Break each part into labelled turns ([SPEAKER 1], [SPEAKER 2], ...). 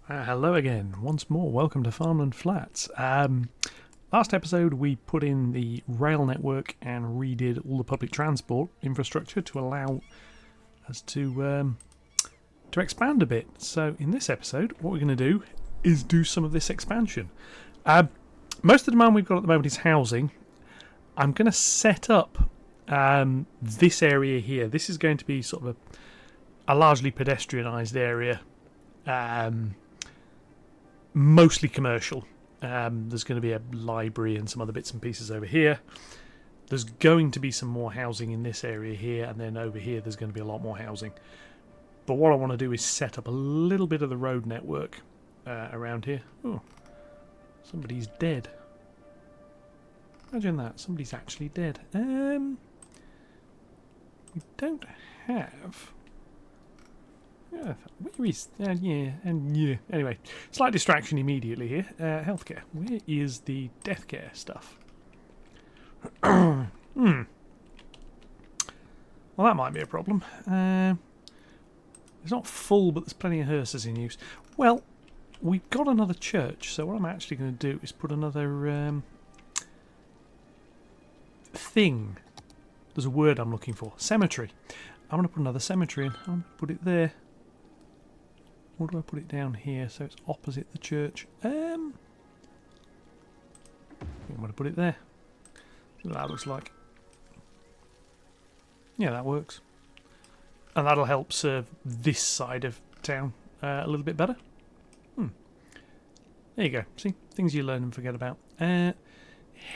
[SPEAKER 1] Hello again, once more. Welcome to Farmland Flats. Last episode, we put in the rail network and redid all the public transport infrastructure to allow us to expand a bit. So, in this episode, what we're going to do is do some of this expansion. Most of the demand we've got at the moment is housing. I'm going to set up this area here. This is going to be sort of a largely pedestrianised area. Mostly commercial. There's going to be a library and some other bits and pieces over here. There's going to be some more housing in this area here, and then over here there's going to be a lot more housing. But what I want to do is set up a little bit of the road network around here. Oh, somebody's dead. Imagine that, somebody's actually dead. We don't have... where is... Anyway, slight distraction immediately here. Healthcare. Where is the death care stuff? Well, that might be a problem. It's not full, but there's plenty of hearses in use. Well, we've got another church, so what I'm actually going to do is put another thing. There's a word I'm looking for. Cemetery. I'm going to put another cemetery in. I'm going to put it there. Or do I put it down here so it's opposite the church? I think I'm going to put it there. See what that looks like. Yeah, that works. And that'll help serve this side of town a little bit better. There you go. See? Things you learn and forget about.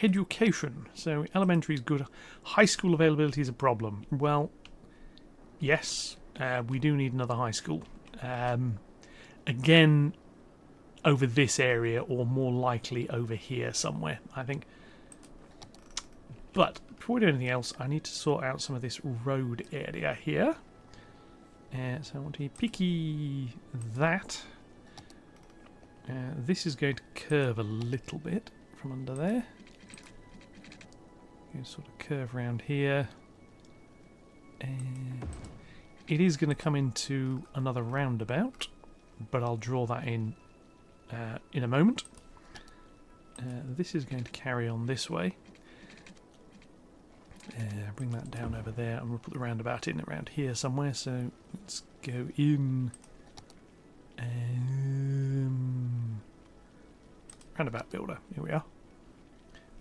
[SPEAKER 1] Education. So elementary is good. High school availability is a problem. Well, yes, we do need another high school. Again, over this area, or more likely over here somewhere, I think. But before we do anything else, I need to sort out some of this road area here. So I want to picky that. This is going to curve a little bit from under there. Sort of curve around here. It is going to come into another roundabout, but I'll draw that in a moment. This is going to carry on this way. Bring that down over there, and we'll put the roundabout in around here somewhere. So let's go in. Roundabout builder. Here we are.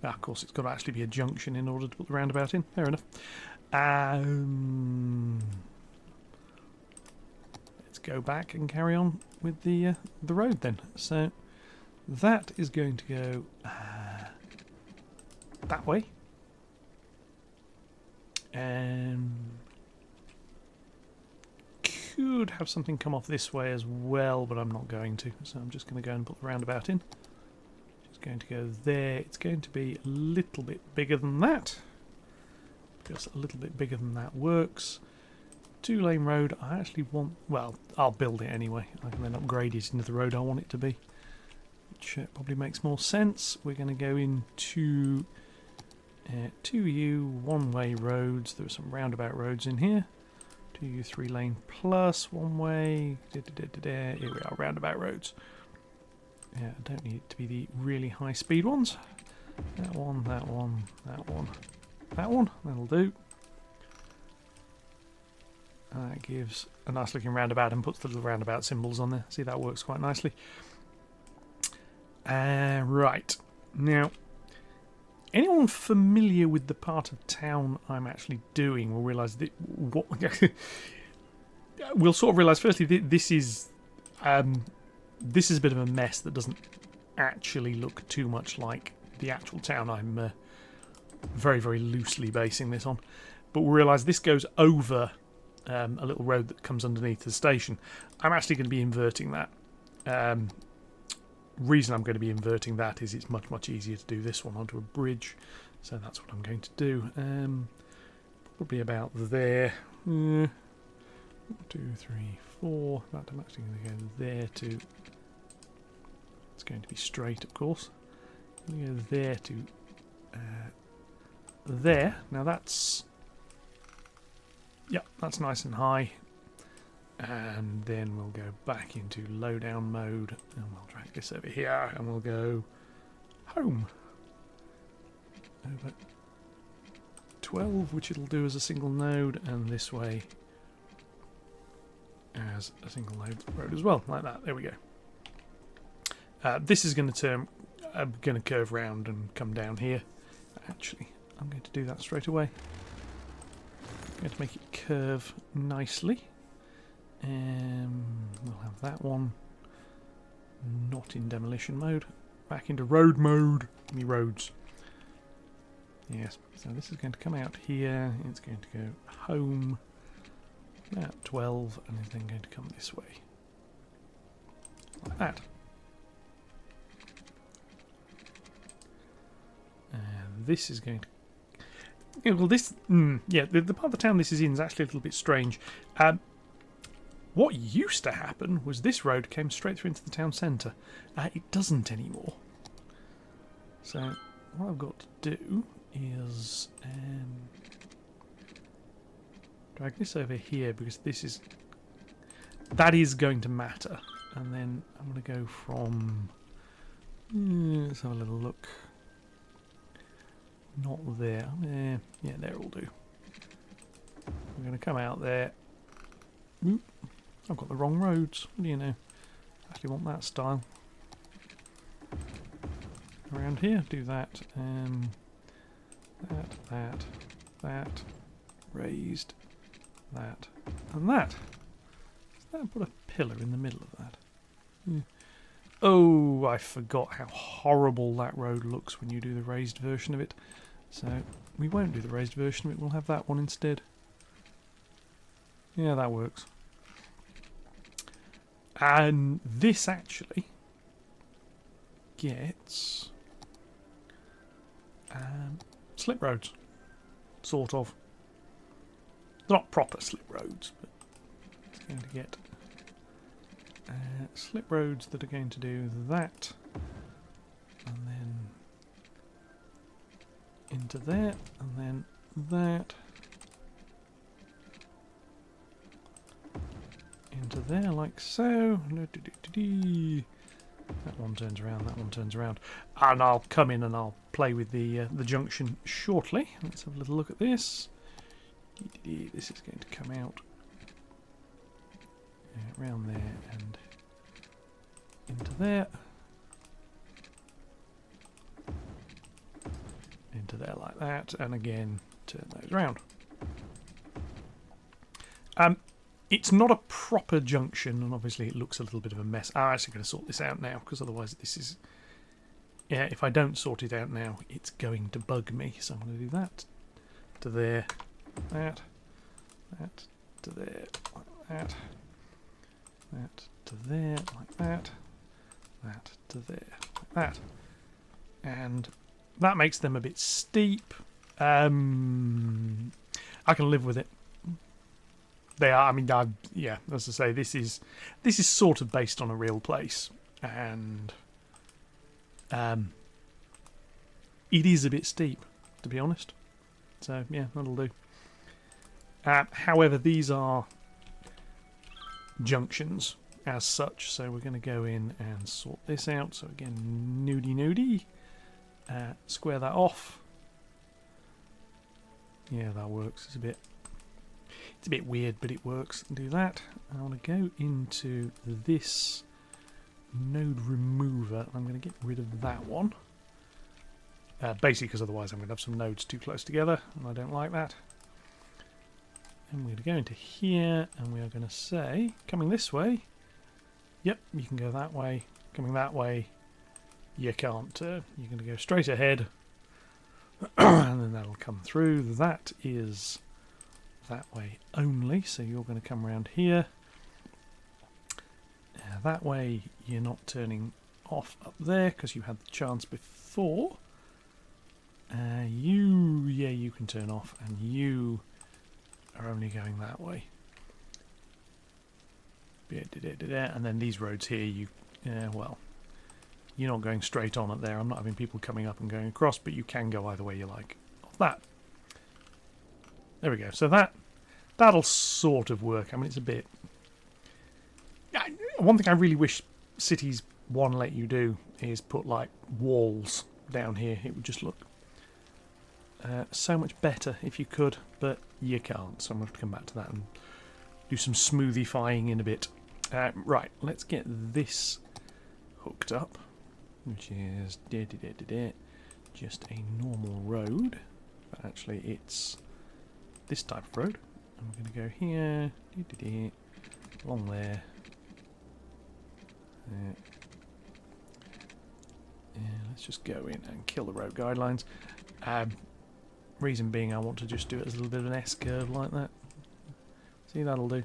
[SPEAKER 1] Of course, it's got to actually be a junction in order to put the roundabout in. Fair enough. Let's go back and carry on with the road then. So that is going to go that way. Could have something come off this way as well, but I'm not going to. So I'm just going to go and put the roundabout in. It's going to go there. It's going to be a little bit bigger than that. Because a little bit bigger than that works. 2-lane road. I actually want... Well, I'll build it anyway. I can then upgrade it into the road I want it to be. Which probably makes more sense. We're going to go into 2U one-way roads. There are some roundabout roads in here. 2U 3-lane plus one-way. Here we are, roundabout roads. Yeah, I don't need it to be the really high-speed ones. That one, that one, that one, that one. That'll do. And that gives a nice-looking roundabout and puts the little roundabout symbols on there. See, that works quite nicely. Right. Now, anyone familiar with the part of town I'm actually doing will realise that... we'll sort of realise, firstly, this is... this is a bit of a mess that doesn't actually look too much like the actual town I'm very, very loosely basing this on. But we'll realise this goes over a little road that comes underneath the station. I'm actually going to be inverting that. Reason I'm going to be inverting that is it's much, much easier to do this one onto a bridge. So that's what I'm going to do. Probably about there. 1, 2, 3, 4. In fact, I'm actually going to go there to... It's going to be straight, of course. I'm going to go there to... there. Now that's... Yep, that's nice and high. And then we'll go back into lowdown mode, and we'll drag this over here, and we'll go home. Over 12, which it'll do as a single node, and this way as a single node road as well, like that. There we go. This is going to turn, I'm going to curve round and come down here. Actually, I'm going to do that straight away. I'm going to make it curve nicely. We'll have that one not in demolition mode. Back into road mode. Give me roads. Yes, so this is going to come out here. It's going to go home. About 12, and it's then going to come this way. Like that. And this is going to... Yeah, well, this... yeah, the part of the town this is in is actually a little bit strange. What used to happen was this road came straight through into the town centre. It doesn't anymore. So what I've got to do is drag this over here, because this is... that is going to matter. And then I'm going to go from... let's have a little look. Not there. Yeah, there will do. We're going to come out there. Oop. I've got the wrong roads. What do you know? I actually want that style. Around here, do that. That. Raised. That. And that. Let's put a pillar in the middle of that. Yeah. Oh, I forgot how horrible that road looks when you do the raised version of it. So, we won't do the raised version of it. We'll have that one instead. Yeah, that works. And this actually gets slip roads, sort of. They're not proper slip roads, but it's going to get slip roads that are going to do that, and then into there, and then that. Into there, like so. That one turns around, that one turns around. And I'll come in and I'll play with the junction shortly. Let's have a little look at this. This is going to come out around there and into there. Into there like that. And again, turn those around. It's not a proper junction, and obviously it looks a little bit of a mess. I'm actually going to sort this out now, because otherwise this is... yeah, if I don't sort it out now, it's going to bug me. So I'm going to do that to there, that to there, like that to there, like that to there, like that. And that makes them a bit steep. I can live with it. They are. I mean, yeah. As I say, this is sort of based on a real place, and it is a bit steep, to be honest. So yeah, that'll do. However, these are junctions as such, so we're going to go in and sort this out. So again, nudie, square that off. Yeah, that works. It's a bit weird, but it works. Do that. I want to go into this node remover. I'm going to get rid of that one. Basically because otherwise I'm going to have some nodes too close together, and I don't like that. And we're going to go into here, and we are going to say, coming this way, yep, you can go that way. Coming that way, you can't turn. You're going to go straight ahead, and then that'll come through. That is that way only, so you're going to come around here. That way you're not turning off up there because you had the chance before. You can turn off, and you are only going that way. And then these roads here, well, you're not going straight on it there. I'm not having people coming up and going across, but you can go either way you like off that. There we go. So that'll sort of work. I mean, it's a bit One thing I really wish Cities 1 let you do is put like walls down here. It would just look so much better if you could, but you can't. So I'm going to have to come back to that and do some smoothifying in a bit. Right, let's get this hooked up, which is just a normal road. But actually, it's this type of road. I'm going to go here, along there. Let's just go in and kill the road guidelines. Reason being, I want to just do it as a little bit of an S-curve like that. See, that'll do.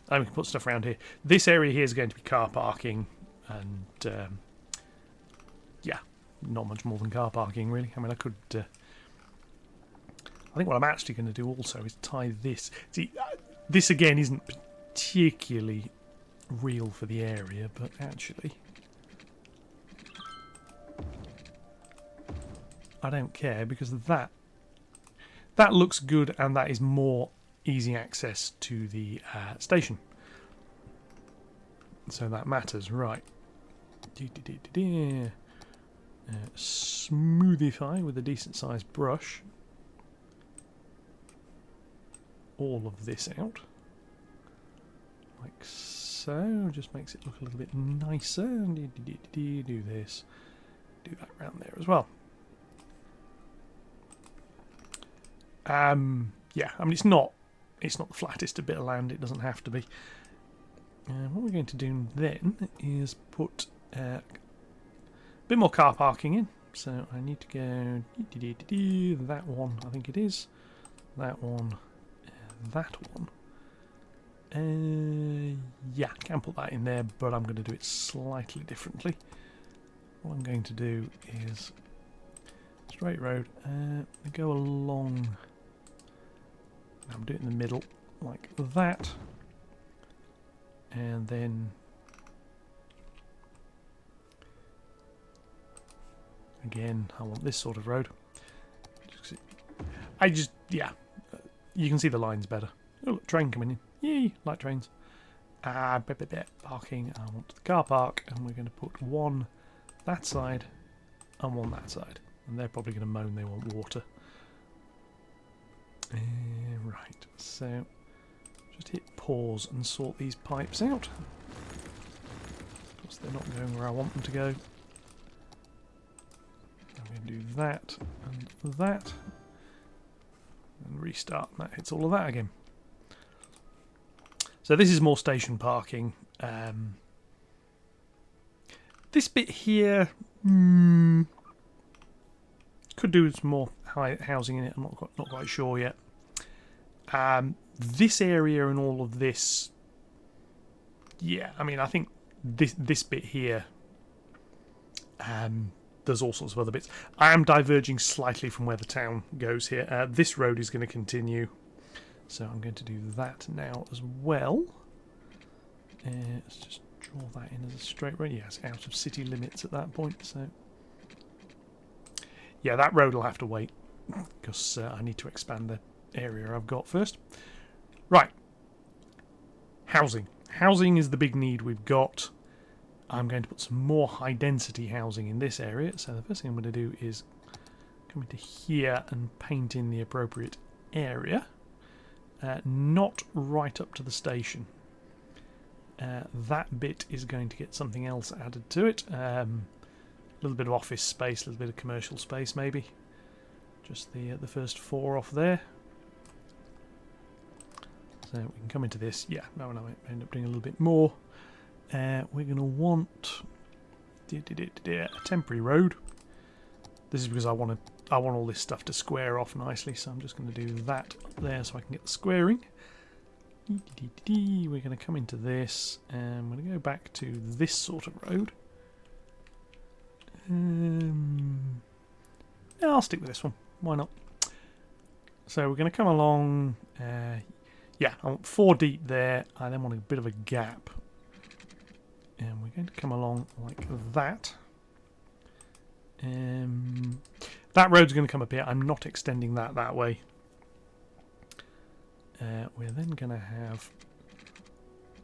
[SPEAKER 1] And we can put stuff around here. This area here is going to be car parking, and yeah, not much more than car parking, really. I mean, I could. I think what I'm actually going to do also is tie this. See, this again isn't particularly real for the area, but actually, I don't care because that looks good, and that is more easy access to the station. So that matters, right? Smoothify with a decent sized brush all of this out, like so. Just makes it look a little bit nicer. Do this, do that around there as well. Yeah, I mean it's not the flattest bit of land. It doesn't have to be. What we're going to do then is put a bit more car parking in. So I need to go that one. I think it is that one. That one. Yeah, can put that in there, but I'm going to do it slightly differently. What I'm going to do is straight road. Go along. I'm doing it in the middle, like that, and then again, I want this sort of road. Yeah, you can see the lines better. Oh, look, train coming in. Yay, like trains. Parking. I want the car park, and we're going to put one that side and one that side, and they're probably going to moan they want water. Right, so just hit pause and sort these pipes out. Of course, they're not going where I want them to go. I'm going to do that and that, and restart. That hits all of that again. So this is more station parking. This bit here could do some more housing in it. I'm not quite sure yet. This area and all of this, yeah. I mean, I think this bit here. There's all sorts of other bits. I am diverging slightly from where the town goes here. This road is going to continue, so I'm going to do that now as well. Let's just draw that in as a straight road. Yes, out of city limits at that point. So yeah, that road will have to wait because I need to expand the area I've got first. Right. Housing. Housing is the big need we've got. I'm going to put some more high density housing in this area. So the first thing I'm going to do is come into here and paint in the appropriate area. Not right up to the station. That bit is going to get something else added to it. A little bit of office space, a little bit of commercial space maybe. Just the first 4 off there. So we can come into this. Yeah, no, I end up doing a little bit more. We're going to want a temporary road. This is because I want all this stuff to square off nicely, so I'm just going to do that up there so I can get the squaring. We're going to come into this, and I'm going to go back to this sort of road. Yeah, I'll stick with this one. Why not? So we're going to come along. Yeah, I want 4 deep there. I then want a bit of a gap. And we're going to come along like that. That road's going to come up here. I'm not extending that way. We're then going to have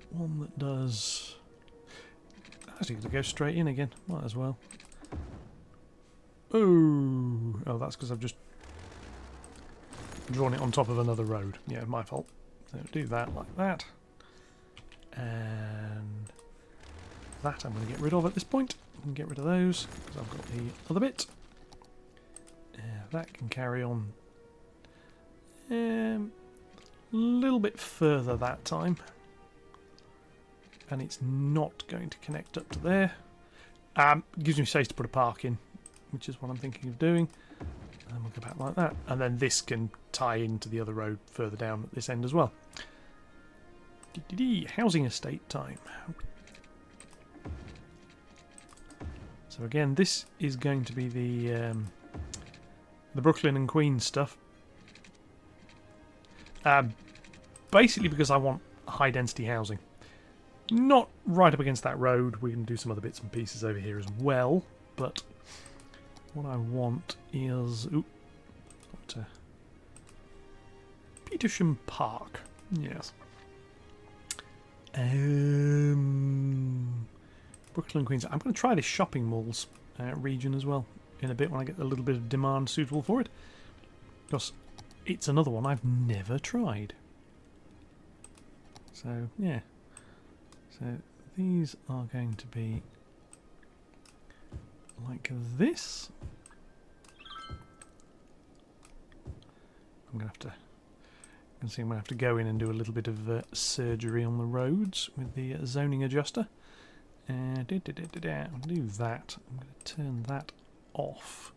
[SPEAKER 1] one that does Actually, going to go straight in again. Might as well. Oh, that's because I've just drawn it on top of another road. Yeah, my fault. So do that like that. And that I'm going to get rid of at this point. I can get rid of those because I've got the other bit. That can carry on a little bit further that time. And it's not going to connect up to there. Gives me space to put a park in, which is what I'm thinking of doing. And we'll go back like that. And then this can tie into the other road further down at this end as well. Housing estate time. So again, this is going to be the Brooklyn and Queens stuff. Basically because I want high density housing. Not right up against that road. We can do some other bits and pieces over here as well. But what I want is Petersham Park. Yes. Brooklyn, Queens. I'm going to try this shopping malls region as well in a bit when I get a little bit of demand suitable for it. Because it's another one I've never tried. So, yeah. So, these are going to be like this. I'm going to have to go in and do a little bit of surgery on the roads with the zoning adjuster. I'll do that. I'm going to turn that off.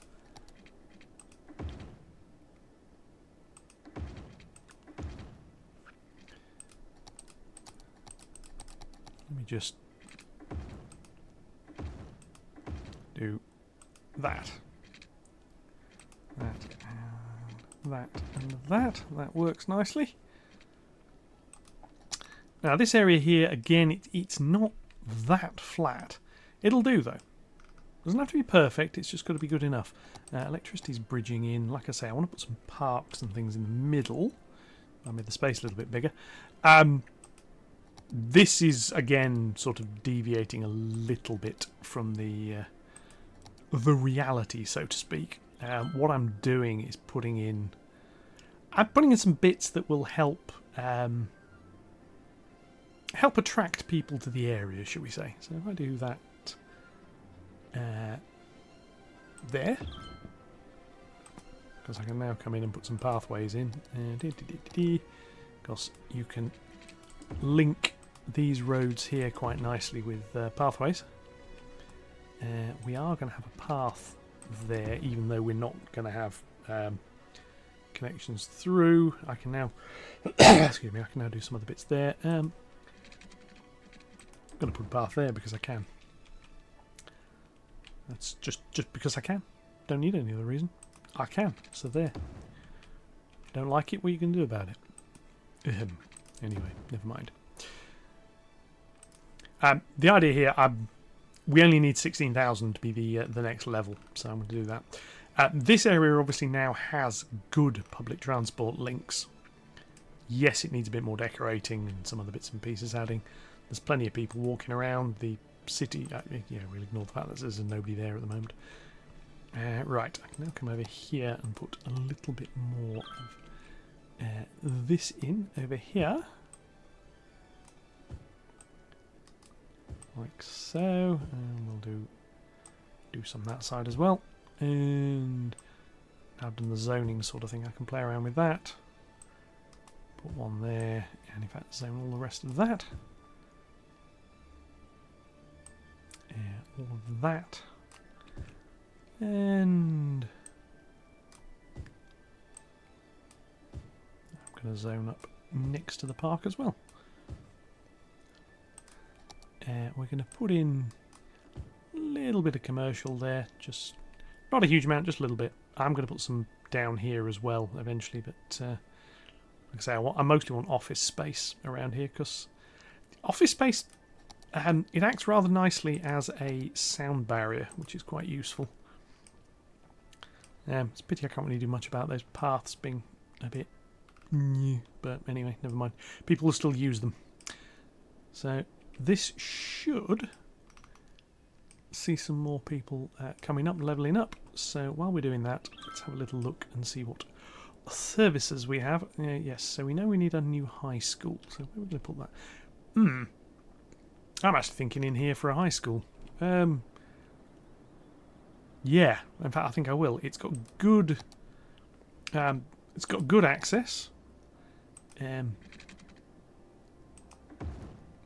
[SPEAKER 1] Let me just do that. That and that and that. That works nicely. Now this area here, again, it's not that flat. It'll do though. Doesn't have to be perfect, it's just got to be good enough. Electricity's bridging in. Like I say, I want to put some parks and things in the middle. I made the space a little bit bigger. This is again sort of deviating a little bit from the reality, so to speak. What I'm doing is putting in some bits that will help attract people to the area, shall we say. So if I do that there, because I can now come in and put some pathways in, because you can link these roads here quite nicely with pathways. We are going to have a path there, even though we're not going to have connections through. I can now excuse me, I can now do some other bits there. I'm going to put a path there because I can. That's just because I can. Don't need any other reason. I can. So there. Don't like it? What are you going to do about it? Anyway, never mind. The idea here, we only need 16,000 to be the next level, so I'm going to do that. This area obviously now has good public transport links. Yes, it needs a bit more decorating and some other bits and pieces adding. There's plenty of people walking around the city. We'll ignore the fact that there's nobody there at the moment. Right, I can now come over here and put a little bit more of this in over here. Like so, and we'll do some that side as well. And I've done the zoning sort of thing. I can play around with that. Put one there, and in fact zone all the rest of that. All of that. And I'm going to zone up next to the park as well. We're going to put in a little bit of commercial there, just not a huge amount, just a little bit. I'm going to put some down here as well eventually, but like I say, I mostly want office space around here because office space, it acts rather nicely as a sound barrier, which is quite useful. It's a pity I can't really do much about those paths being a bit new, but anyway, never mind. People will still use them. So this should see some more people coming up, levelling up. So while we're doing that, let's have a little look and see what services we have. Yes, so we know we need a new high school. So where are we going to put that? I'm actually thinking in here for a high school. Yeah, in fact, I think I will. It's got good. It's got good access.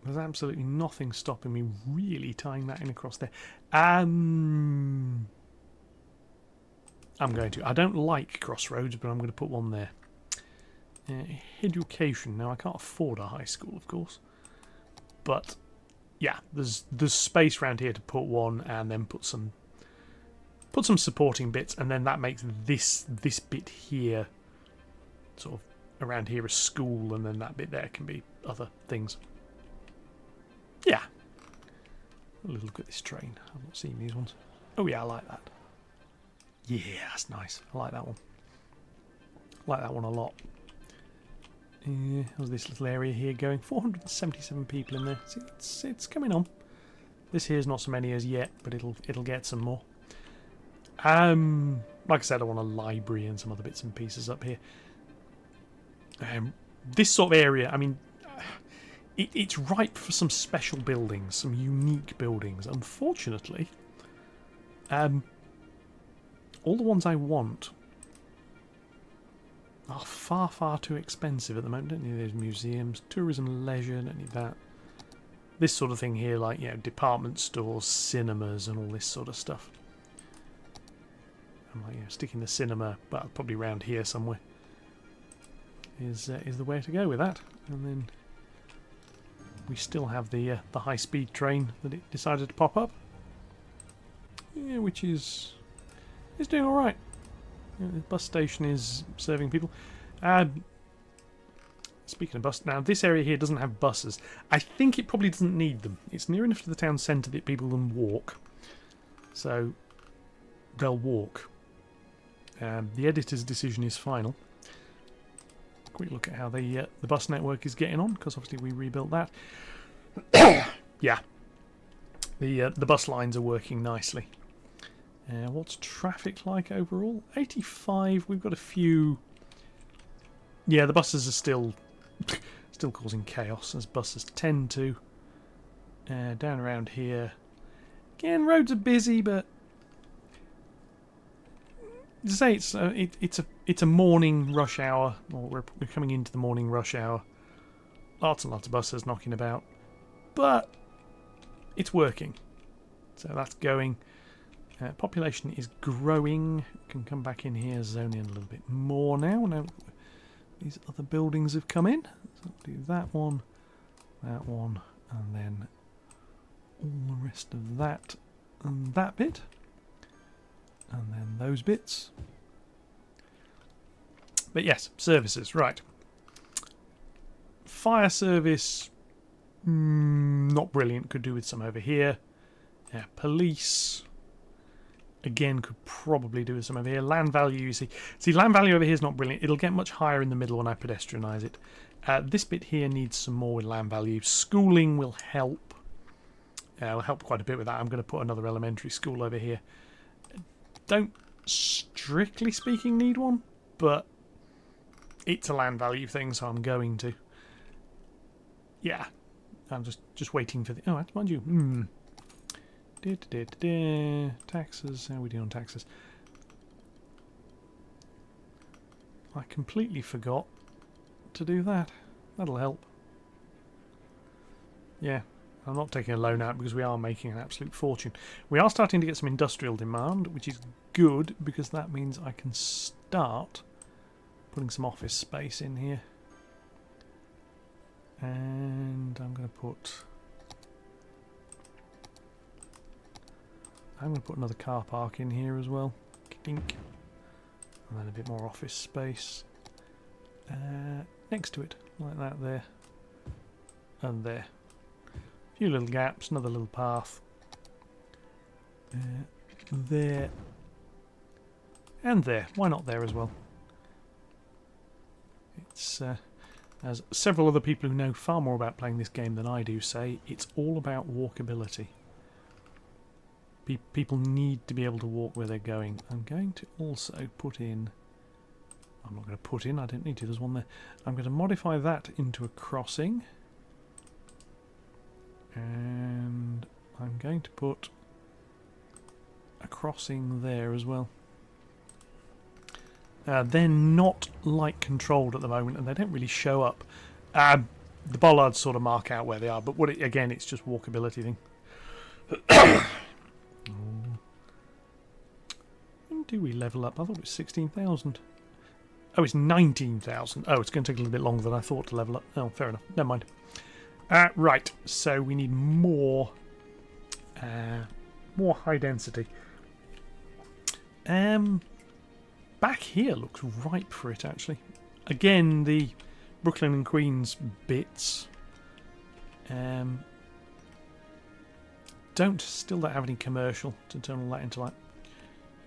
[SPEAKER 1] There's absolutely nothing stopping me really tying that in across there. I'm going to. I don't like crossroads, but I'm going to put one there. Education. Now, I can't afford a high school, of course. But, yeah, there's space around here to put one and then put some supporting bits, and then that makes this bit here sort of around here a school, and then that bit there can be other things. Yeah. A little look at this train. I've not seen these ones. Oh yeah, I like that. Yeah, that's nice. I like that one. I like that one a lot. How's this little area here going? 477 people in there. See, it's coming on. This here's not so many as yet, but it'll get some more. Like I said, I want a library and some other bits and pieces up here. This sort of area, I mean, it's ripe for some special buildings, some unique buildings. Unfortunately, all the ones I want are far, far too expensive at the moment. Don't need those museums, tourism and leisure, don't need that. This sort of thing here, like, you know, department stores, cinemas and all this sort of stuff. I'm like, sticking the cinema, well, probably around here somewhere, is the way to go with that. And then we still have the high-speed train that it decided to pop up, yeah, which is doing all right. Yeah, the bus station is serving people. Speaking of bus, now this area here doesn't have buses. I think it probably doesn't need them. It's near enough to the town centre that people can walk, so they'll walk. The editor's decision is final. Quick look at how the bus network is getting on, because obviously we rebuilt that. Yeah, the bus lines are working nicely. What's traffic like overall? 85. We've got a few. Yeah, the buses are still causing chaos, as buses tend to. Down around here, again, roads are busy, but to say it's a morning rush hour, or we're coming into the morning rush hour. Lots and lots of buses knocking about, but it's working. So that's going. Population is growing. Can come back in here, zone in a little bit more now. Now these other buildings have come in. So I'll do that one, and then all the rest of that and that bit. And then those bits. But yes, services, right. Fire service, not brilliant. Could do with some over here. Police, again, could probably do with some over here. Land value, you see. Land value over here is not brilliant. It'll get much higher in the middle when I pedestrianise it. This bit here needs some more with land value. Schooling will help. Will help quite a bit with that. I'm going to put another elementary school over here. Don't, strictly speaking, need one, but it's a land value thing, so I'm going to. Yeah, I'm just waiting for the. Oh, mind you. Taxes. How are we doing on taxes? I completely forgot to do that. That'll help. Yeah. I'm not taking a loan out because we are making an absolute fortune. We are starting to get some industrial demand, which is good because that means I can start putting some office space in here. And I'm going to put another car park in here as well. Dink. And then a bit more office space next to it, like that there, and there. Few little gaps, another little path. There. And there. Why not there as well? It's, as several other people who know far more about playing this game than I do say, it's all about walkability. People need to be able to walk where they're going. I'm going to also put in... I'm not going to put in, I don't need to, there's one there. I'm going to modify that into a crossing. And I'm going to put a crossing there as well. They're not light controlled at the moment and they don't really show up. The bollards sort of mark out where they are, but again, it's just walkability thing. When do we level up? I thought it was 16,000. Oh, it's 19,000. Oh, it's going to take a little bit longer than I thought to level up. Oh, fair enough. Never mind. Right, so we need more high density. Back here looks ripe for it, actually. Again, the Brooklyn and Queens bits still don't have any commercial to turn all that into like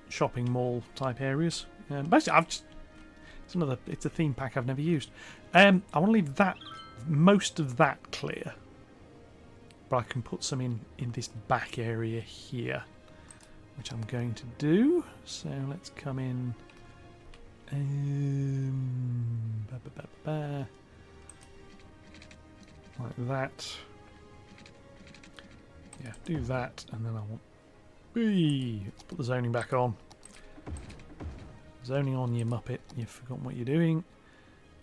[SPEAKER 1] shopping mall type areas. Basically, it's a theme pack I've never used. I want to leave most of that clear, but I can put some in this back area here, which I'm going to do. So let's come in. Like that. Yeah, do that, and then I want... Let's put the zoning back on. Zoning on, you muppet. You've forgotten what you're doing.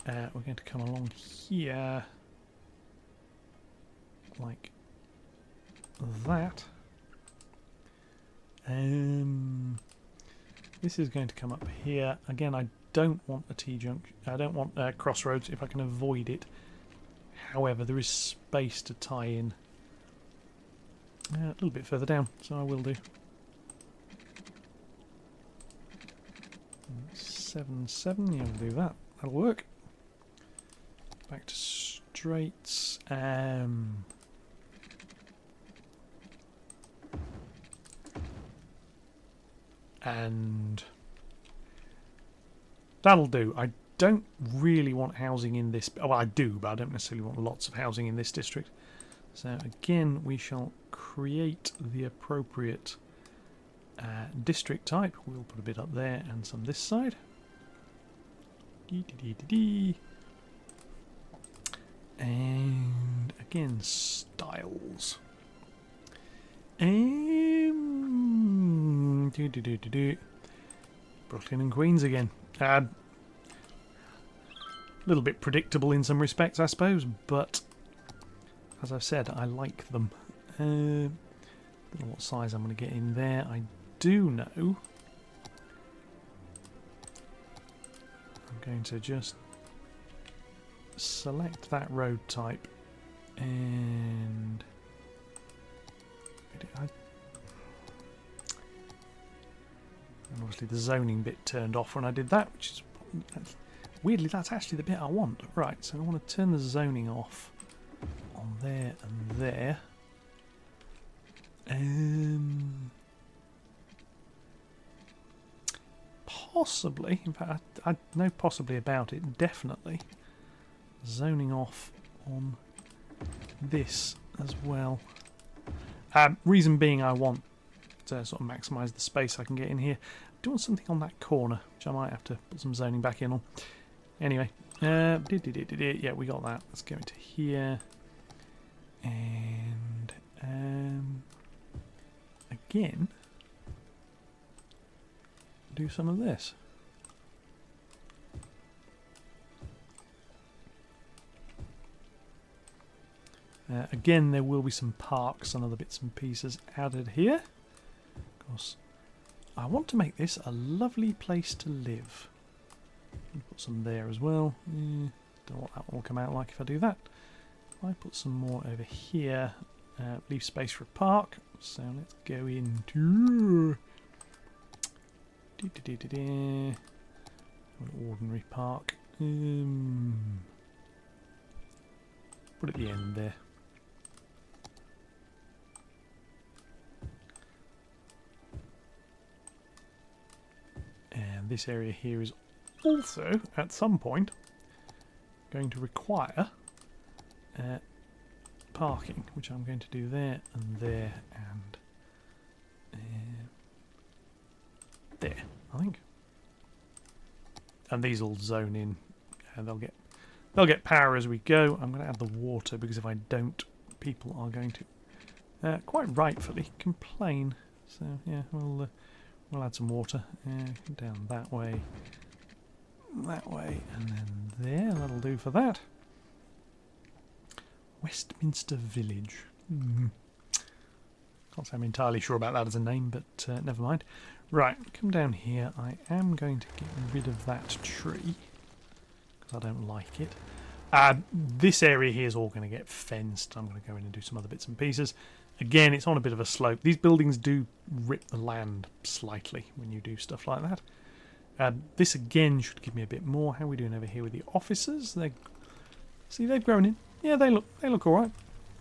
[SPEAKER 1] We're going to come along here. Like that. This is going to come up here. Again, I don't want a T-junction. I don't want crossroads if I can avoid it. However, there is space to tie in a little bit further down, so I will do. 7, yeah, we'll do that. That'll work. Back to straights. And that'll do. I don't really want housing in this... Well, I do, but I don't necessarily want lots of housing in this district. So again, we shall create the appropriate district type. We'll put a bit up there and some this side. And again, styles. Brooklyn and Queens again. A little bit predictable in some respects, I suppose, but as I've said, I like them. I don't know what size I'm going to get in there. I do know I'm going to just select that road type and obviously the zoning bit turned off when I did that, which is weirdly that's actually the bit I want. Right, so I want to turn the zoning off on there and there. Possibly, in fact I know possibly about it, definitely zoning off on this as well. Reason being I want to sort of maximise the space I can get in here. I do want something on that corner, which I might have to put some zoning back in on. Anyway, yeah, we got that. Let's go into here. And again, do some of this. Again, there will be some parks and other bits and pieces added here. Of course, I want to make this a lovely place to live. Put some there as well. Don't know what that will come out like if I do that. If I put some more over here, leave space for a park. So let's go into an ordinary park. Put it at the end there. And this area here is also, at some point, going to require parking, which I'm going to do there and there and I think. And these will zone in, and they'll get power as we go. I'm going to add the water because if I don't, people are going to quite rightfully complain. So yeah, we'll add some water down that way, and then there. That'll do for that. Westminster Village. Can't say I'm entirely sure about that as a name, but never mind. Right, come down here. I am going to get rid of that tree because I don't like it. This area here is all going to get fenced. I'm going to go in and do some other bits and pieces. Again, it's on a bit of a slope. These buildings do rip the land slightly when you do stuff like that. This again should give me a bit more. How are we doing over here with the officers? See, they've grown in. Yeah, they look all right.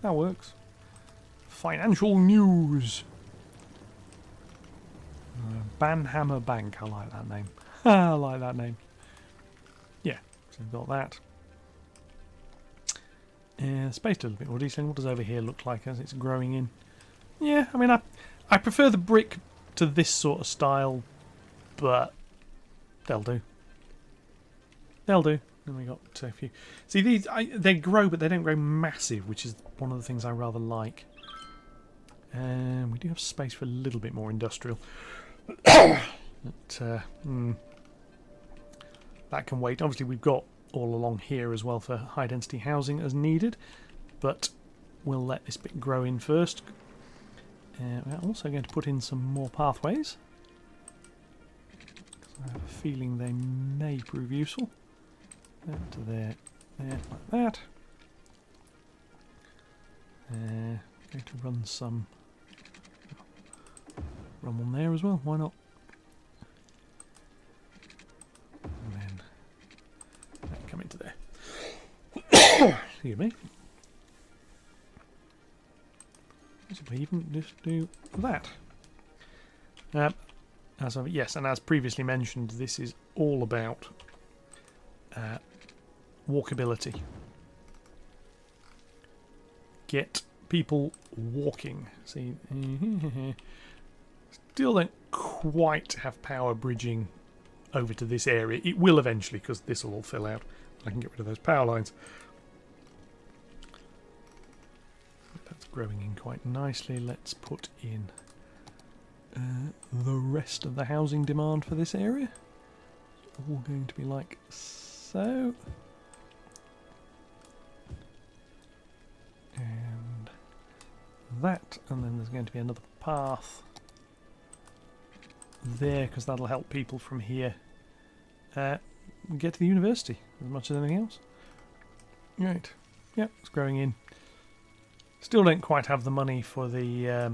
[SPEAKER 1] That works. Financial news. Banhammer Bank. I like that name. I like that name. Yeah, so we've got that. Spaced a little bit more decently. What does over here look like as it's growing in? Yeah, I mean, I prefer the brick to this sort of style, but they'll do. They'll do. And we got a few. See, these they grow, but they don't grow massive, which is one of the things I rather like. We do have space for a little bit more industrial. But, that can wait. Obviously, we've got all along here as well for high density housing as needed, but we'll let this bit grow in first. We're also going to put in some more pathways. I have a feeling they may prove useful. That to there, like that. Going to run one there as well, why not? And then come into there. Excuse me. Possibly even just do that. Yes, and as previously mentioned, this is all about walkability. Get people walking. See, still don't quite have power bridging over to this area. It will eventually, because this will all fill out. I can get rid of those power lines. That's growing in quite nicely. Let's put in the rest of the housing demand for this area. It's all going to be like so. And that, and then there's going to be another path there, because that'll help people from here get to the university as much as anything else. Right, yeah, it's growing in. Still don't quite have the money for the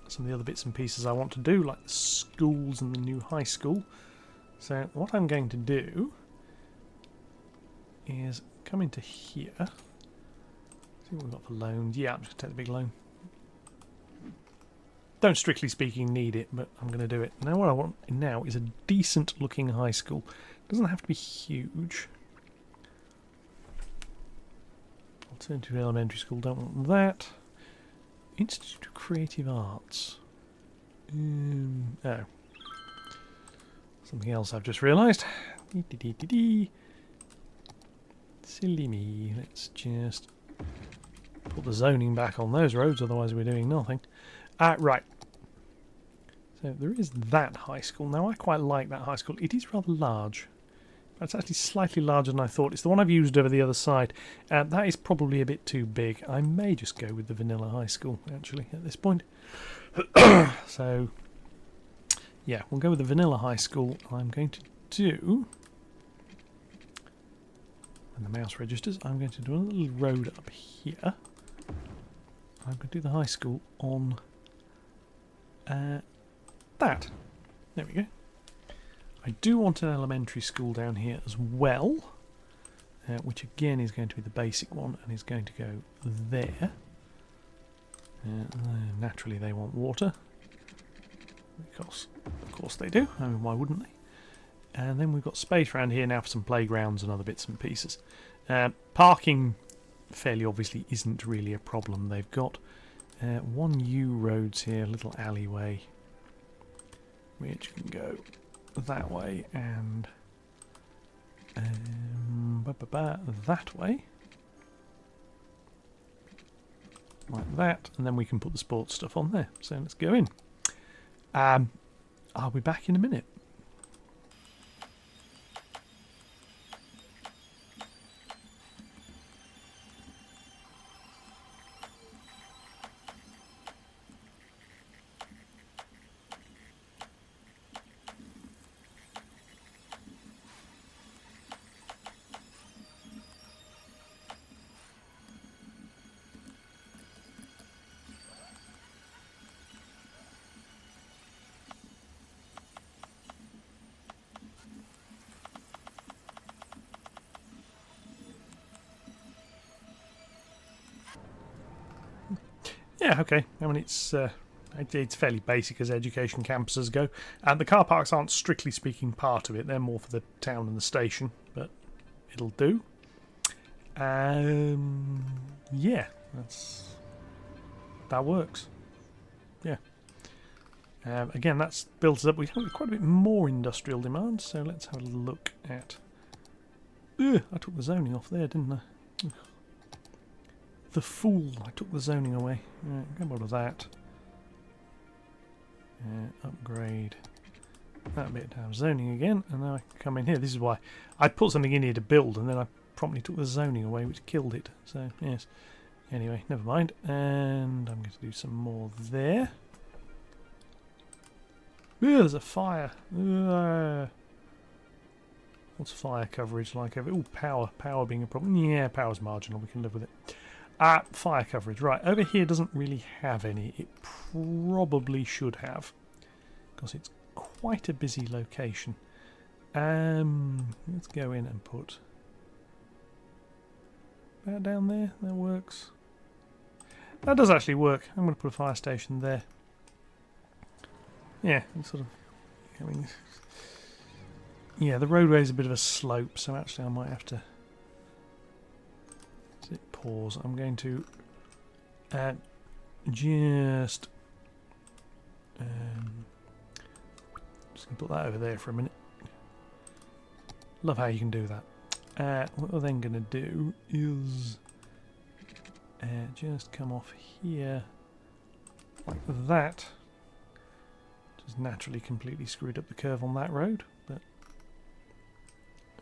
[SPEAKER 1] some of the other bits and pieces I want to do, like the schools and the new high school. So what I'm going to do is come into here. See what we've got for loans. Yeah, I'm just going to take the big loan. Don't strictly speaking need it, but I'm going to do it. Now what I want now is a decent looking high school. Doesn't have to be huge. Alternative elementary school, don't want that. Institute of Creative Arts. Oh. Something else I've just realised. Silly me. Let's just put the zoning back on those roads, otherwise we're doing nothing. Right. So there is that high school. Now I quite like that high school. It is rather large. It's actually slightly larger than I thought. It's the one I've used over the other side. That is probably a bit too big. I may just go with the vanilla high school, actually, at this point. So, yeah, we'll go with the vanilla high school. I'm going to do... When the mouse registers, I'm going to do a little road up here. I'm going to do the high school on that. There we go. I do want an elementary school down here as well, which again is going to be the basic one and is going to go there. Naturally they want water, because of course they do. I mean, why wouldn't they? And then we've got space around here now for some playgrounds and other bits and pieces. Parking, fairly obviously, isn't really a problem. They've got one U roads here, a little alleyway, which can go that way and that way. Like that, and then we can put the sports stuff on there. So let's go in. I'll be back in a minute. Yeah, okay. I mean, it's fairly basic as education campuses go. And the car parks aren't strictly speaking part of it. They're more for the town and the station, but it'll do. Yeah, that works. Yeah. Again, that's built us up. We have quite a bit more industrial demand, so let's have a look at... Ugh, I took the zoning off there, didn't I? Ugh. The fool! I took the zoning away. Right, come on with that. Upgrade that bit down zoning again, and now I can come in here. This is why I put something in here to build, and then I promptly took the zoning away, which killed it. So yes. Anyway, never mind. And I'm going to do some more there. Ooh, there's a fire. What's fire coverage like over? Oh, power. Power being a problem. Yeah, power's marginal. We can live with it. Fire coverage. Right, over here doesn't really have any. It probably should have, because it's quite a busy location. Let's go in and put that down there. That works. That does actually work. I'm going to put a fire station there. Yeah, it's sort of... I mean, yeah, the roadway is a bit of a slope, so actually I might have to... Pause. I'm going to just going to put that over there for a minute. Love how you can do that. What we're then going to do is just come off here like that. Just naturally completely screwed up the curve on that road, but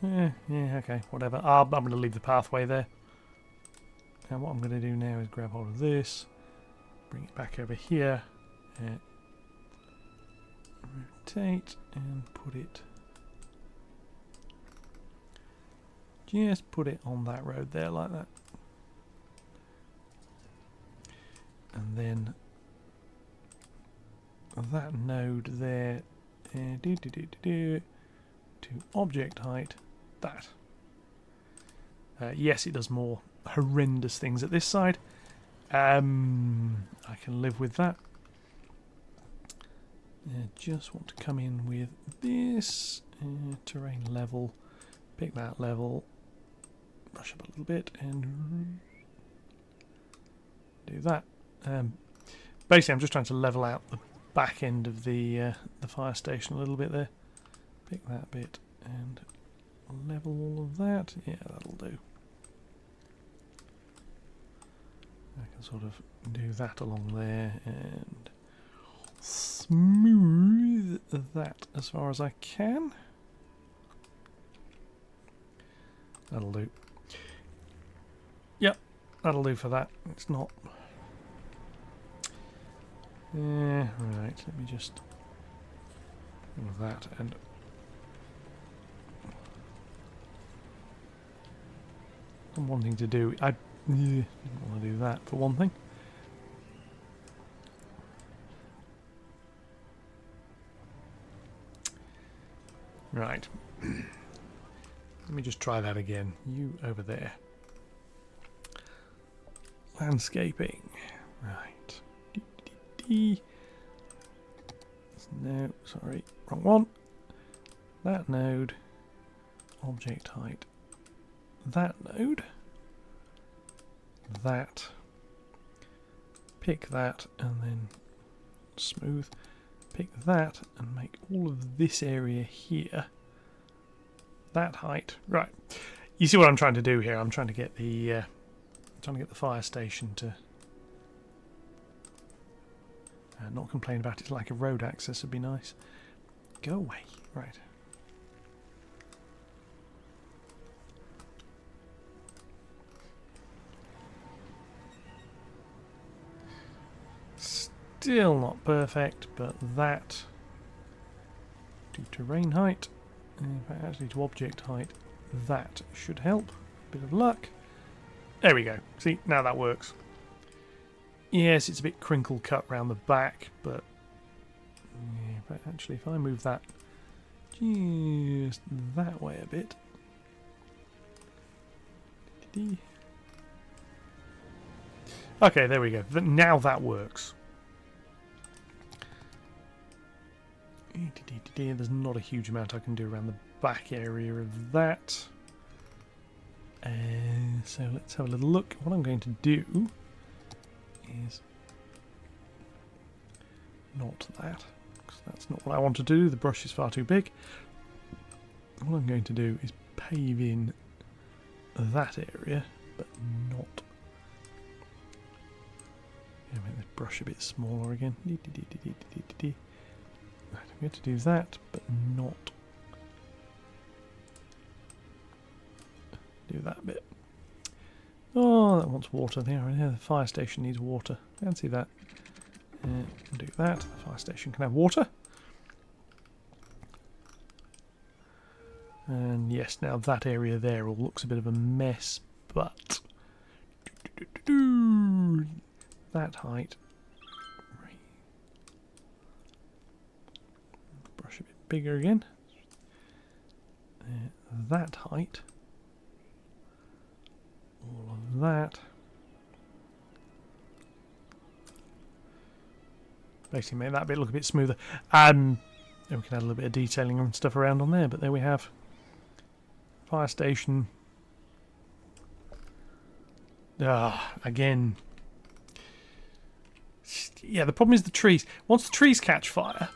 [SPEAKER 1] yeah, okay, whatever. I'm going to leave the pathway there. And what I'm going to do now is grab hold of this, bring it back over here, rotate and put it, just put it on that road there like that. And then that node there, to object height, that. Yes, it does more horrendous things at this side. I can live with that. Just want to come in with this terrain level, pick that level, brush up a little bit, and do that. Basically, I'm just trying to level out the back end of the fire station a little bit there. Pick that bit and level all of that. Yeah, that'll do. I can sort of do that along there and smooth that as far as I can. That'll do. Yep, that'll do for that. It's not... right, let me just do that and... I'm wanting to do... I didn't want to do that for one thing. Right. Let me just try that again. You over there. Landscaping. Right. No, sorry, wrong one. That node. Object height. That node. That. Pick that and then smooth. pick that and make all of this area here that height. Right. You see what I'm trying to do here? I'm trying to get the fire station to not complain about it. Like a road access would be nice. Go away. Right. Still not perfect, but that to terrain height, in fact actually to object height, that should help. Bit of luck. There we go. See, now that works. Yes, it's a bit crinkle cut round the back, but yeah, but actually if I move that just that way a bit. Okay, there we go. Now that works. There's not a huge amount I can do around the back area of that. So let's have a little look. What I'm going to do is not that, because that's not what I want to do. The brush is far too big. What I'm going to do is pave in that area, but not. Make the brush a bit smaller again. Right, I'm going to do that, but not do that bit. Oh, that wants water there. The fire station needs water. Fancy that. Do that. The fire station can have water. And yes, now that area there all looks a bit of a mess, but that height. Brush a bit bigger again. That height. All of that. Basically make that bit look a bit smoother. Then we can add a little bit of detailing and stuff around on there, but there we have. Fire station. Again. Yeah, the problem is the trees. Once the trees catch fire,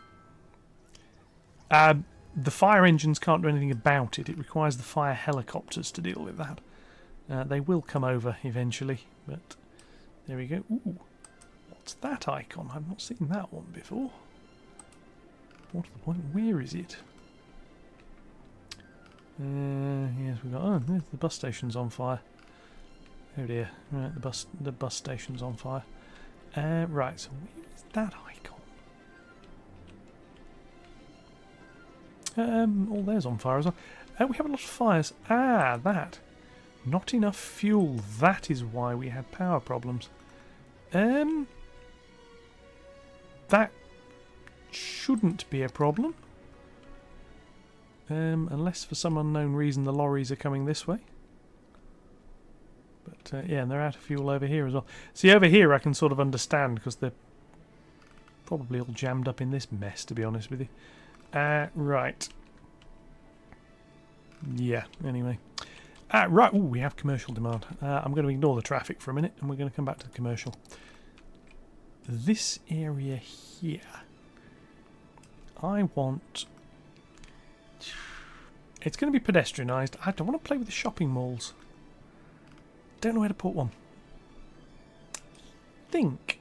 [SPEAKER 1] the fire engines can't do anything about it. It requires the fire helicopters to deal with that. They will come over eventually, but there we go. Ooh, what's that icon? I've not seen that one before. What's the point? Where is it? Yes, we got. Oh, the bus station's on fire. Oh dear. Right, the bus station's on fire. Right. So where is that icon? All there's on fire as well. We have a lot of fires. That. Not enough fuel. That is why we had power problems. That shouldn't be a problem. Unless for some unknown reason the lorries are coming this way. But yeah, and they're out of fuel over here as well. See, over here I can sort of understand because they're probably all jammed up in this mess, to be honest with you. Right. Yeah, anyway. Right, ooh, we have commercial demand. I'm going to ignore the traffic for a minute and we're going to come back to the commercial. This area here, I want... It's going to be pedestrianised. I don't want to play with the shopping malls. Don't know where to put one. Think.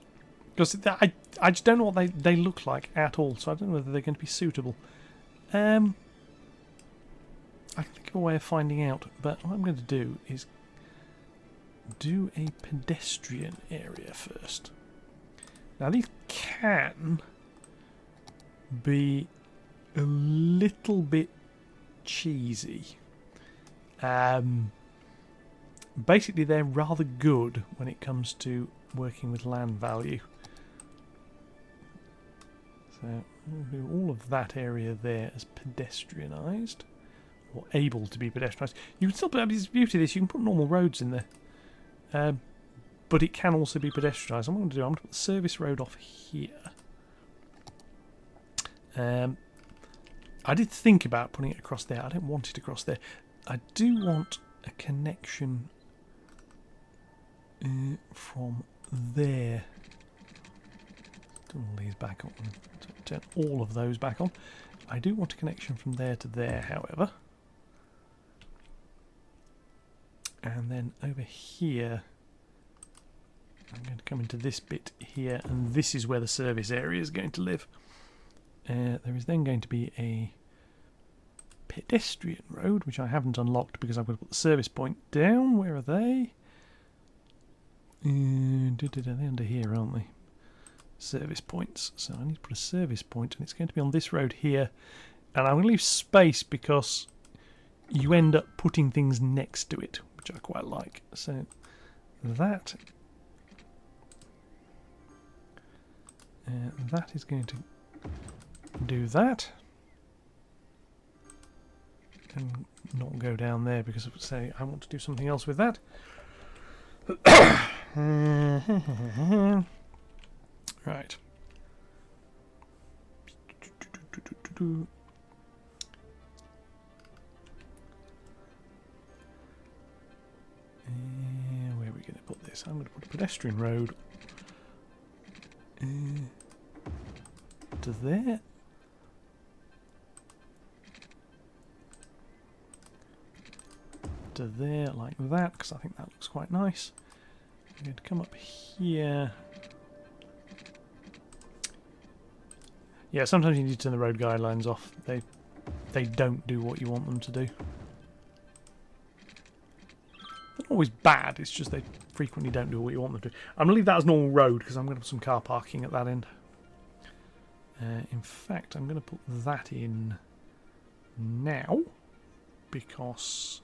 [SPEAKER 1] Because I just don't know what they look like at all, so I don't know whether they're going to be suitable. I can think of a way of finding out, but what I'm going to do is do a pedestrian area first. Now these can be a little bit cheesy. Basically they're rather good when it comes to working with land value. So we'll do all of that area there as pedestrianised. Or able to be pedestrianised. You can still put, the beauty of this, you can put normal roads in there. But it can also be pedestrianised. What I'm going to do, I'm going to put the service road off here. I did think about putting it across there. I don't want it across there. I do want a connection from there Turn all these back on. Turn all of those back on. I do want a connection from there to there, however. And then over here, I'm going to come into this bit here, and this is where the service area is going to live. There is then going to be a pedestrian road, which I haven't unlocked because I've got to put the service point down. Where are they? They're under here, aren't they? Service points. So I need to put a service point, and it's going to be on this road here. And I'm going to leave space because you end up putting things next to it, which I quite like. So that is going to do that. And not go down there because say I want to do something else with that. Right. Where are we going to put this? I'm going to put a pedestrian road to there. To there like that, because I think that looks quite nice. I'm going to come up here. Yeah, sometimes you need to turn the road guidelines off. They don't do what you want them to do. They're not always bad, it's just they frequently don't do what you want them to do. I'm going to leave that as normal road because I'm going to put some car parking at that end. In fact, I'm going to put that in now because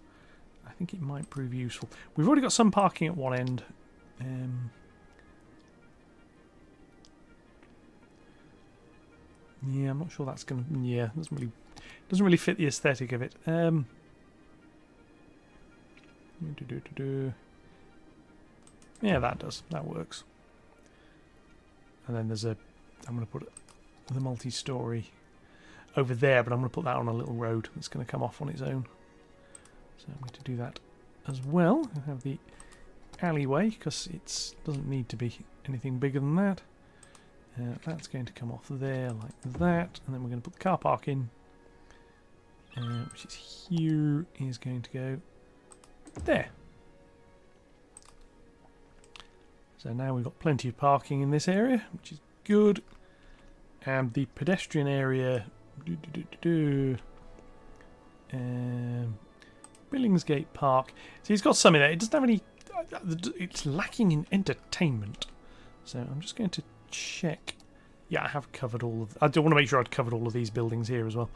[SPEAKER 1] I think it might prove useful. We've already got some parking at one end. Yeah, I'm not sure that's going to... Yeah, doesn't really fit the aesthetic of it. Yeah, that does. That works. And then there's a... I'm going to put the multi-storey over there, but I'm going to put that on a little road that's going to come off on its own. So I'm going to do that as well. I have the alleyway because it doesn't need to be anything bigger than that. That's going to come off there like that, and then we're going to put the car park in, which is here, is going to go there. So now we've got plenty of parking in this area, which is good. And the pedestrian area, Billingsgate Park. So he's got some in there. It doesn't have any. It's lacking in entertainment. So I'm just going to check. Yeah, I have covered all of... I do want to make sure I'd covered all of these buildings here as well.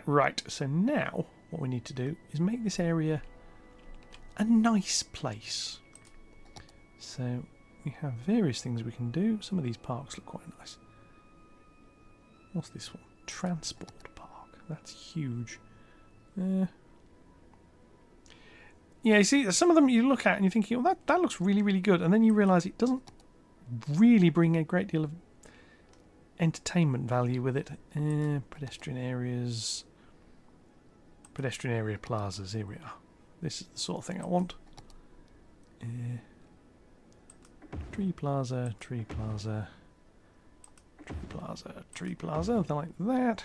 [SPEAKER 1] Right, so now what we need to do is make this area a nice place. So we have various things we can do. Some of these parks look quite nice. What's this one? Transport Park. That's huge. Yeah, you see, some of them you look at and you're thinking, oh, that looks really, really good. And then you realise it doesn't really bring a great deal of entertainment value with it. Pedestrian areas. Pedestrian area plazas. Here we are. This is the sort of thing I want. Tree plaza, tree plaza, tree plaza, tree plaza. Like that.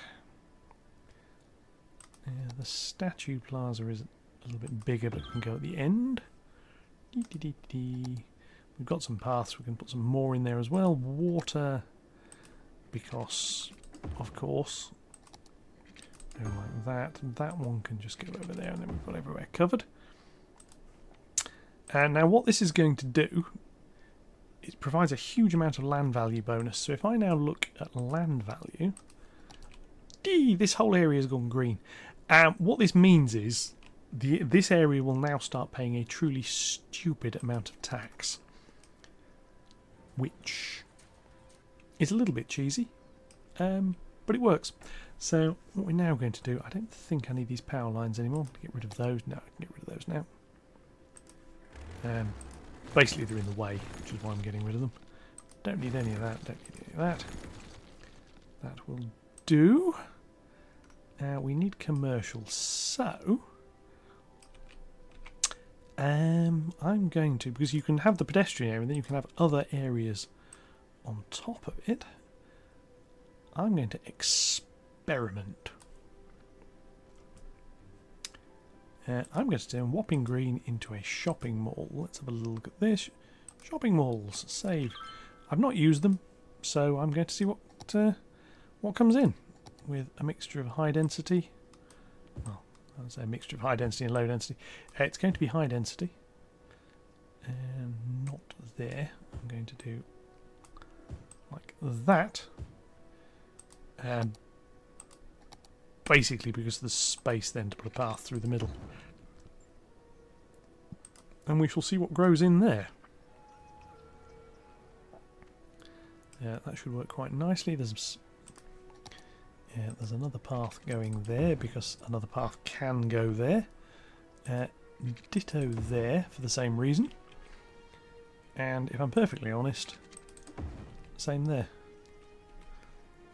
[SPEAKER 1] The statue plaza is a little bit bigger, but can go at the end. We've got some paths. We can put some more in there as well. Water, because, of course, go like that. That one can just go over there, and then we've got everywhere covered. And now what this is going to do, it provides a huge amount of land value bonus. So if I now look at land value, this whole area has gone green. What this means is this area will now start paying a truly stupid amount of tax, which is a little bit cheesy, but it works. So what we're now going to do, I don't think I need these power lines anymore. Get rid of those. No, I can get rid of those now. Basically they're in the way, which is why I'm getting rid of them. Don't need any of that, don't need any of that. That will do. We need commercial, so I'm going to, because you can have the pedestrian area and then you can have other areas on top of it, I'm going to experiment. I'm going to turn Wapping Green into a shopping mall. Let's have a little look at this. Shopping malls, save. I've not used them, so I'm going to see what comes in with a mixture of high density. Well, I'll say a mixture of high density and low density. It's going to be high density, and not there. I'm going to do like that. Basically because there's space then to put a path through the middle. And we shall see what grows in there. Yeah, that should work quite nicely. There's another path going there because another path can go there. Ditto there for the same reason. And if I'm perfectly honest, same there.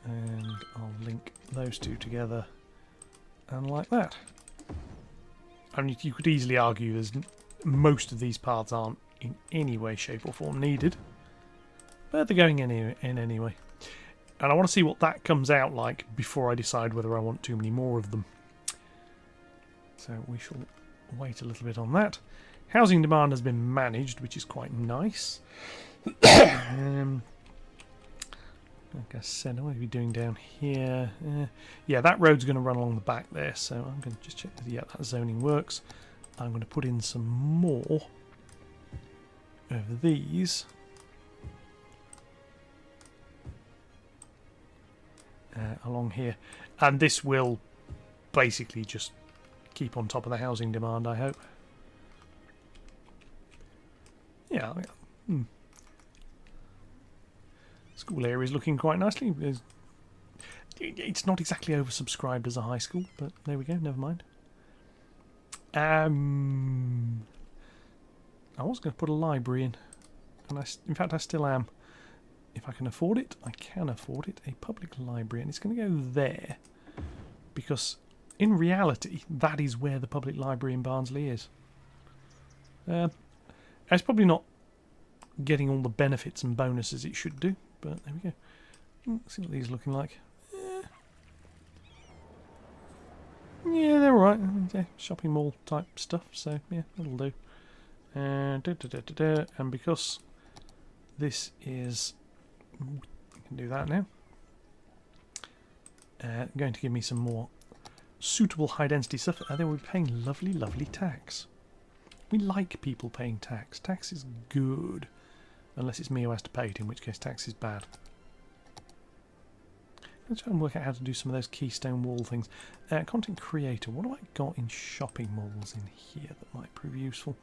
[SPEAKER 1] And I'll link those two together and like that. I mean, you could easily argue most of these paths aren't in any way, shape or form needed, but they're going in anyway. And I want to see what that comes out like before I decide whether I want too many more of them. So we shall wait a little bit on that. Housing demand has been managed, which is quite nice. Like I said, what are we doing down here? Yeah, that road's going to run along the back there, so I'm going to just check that, yeah, that zoning works. I'm going to put in some more of these. Along here. And this will basically just keep on top of the housing demand, I hope. Yeah, school area is looking quite nicely. It's not exactly oversubscribed as a high school, but there we go, never mind. I was going to put a library in, and in fact I still am. If I can afford it, I can afford it. A public library, and it's going to go there, because in reality, that is where the public library in Barnsley is. It's probably not getting all the benefits and bonuses it should do, but there we go. Let's see what these are looking like. Yeah, they're alright. Yeah, shopping mall type stuff, so yeah, that'll do. And because this is... I can do that now. Going to give me some more suitable high density stuff. They will be paying lovely, lovely tax. We like people paying tax. Tax is good. Unless it's me who has to pay it, in which case tax is bad. Let's try and work out how to do some of those keystone wall things. Content creator, what have I got in shopping malls in here that might prove useful?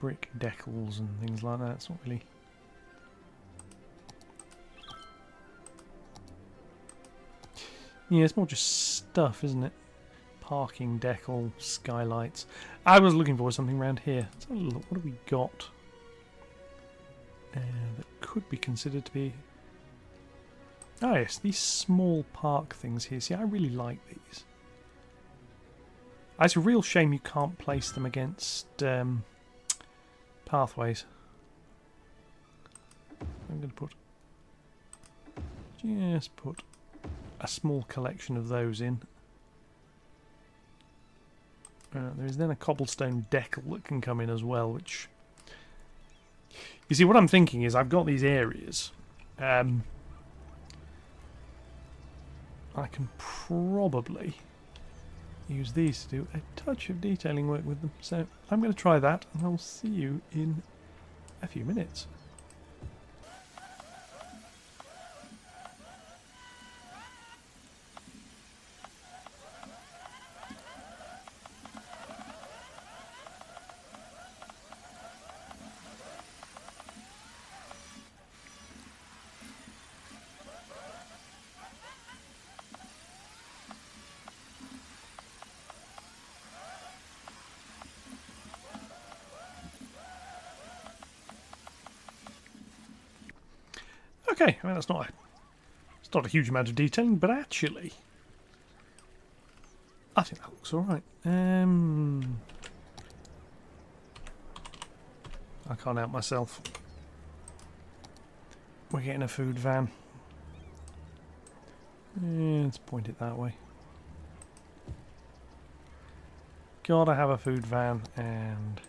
[SPEAKER 1] Brick decals and things like that. It's not really... Yeah, it's more just stuff, isn't it? Parking decal, skylights. I was looking for something around here. Let's have a look. What have we got? That could be considered to be... Oh yes, these small park things here. See, I really like these. It's a real shame you can't place them against pathways. I'm going to put a small collection of those in. There is then a cobblestone decal that can come in as well, which... You see, what I'm thinking is I've got these areas. I can probably use these to do a touch of detailing work with them. So I'm going to try that, and I'll see you in a few minutes. Okay, I mean it's not a huge amount of detailing, but actually, I think that looks all right. I can't help myself. We're getting a food van. Yeah, let's point it that way. Gotta have a food van, and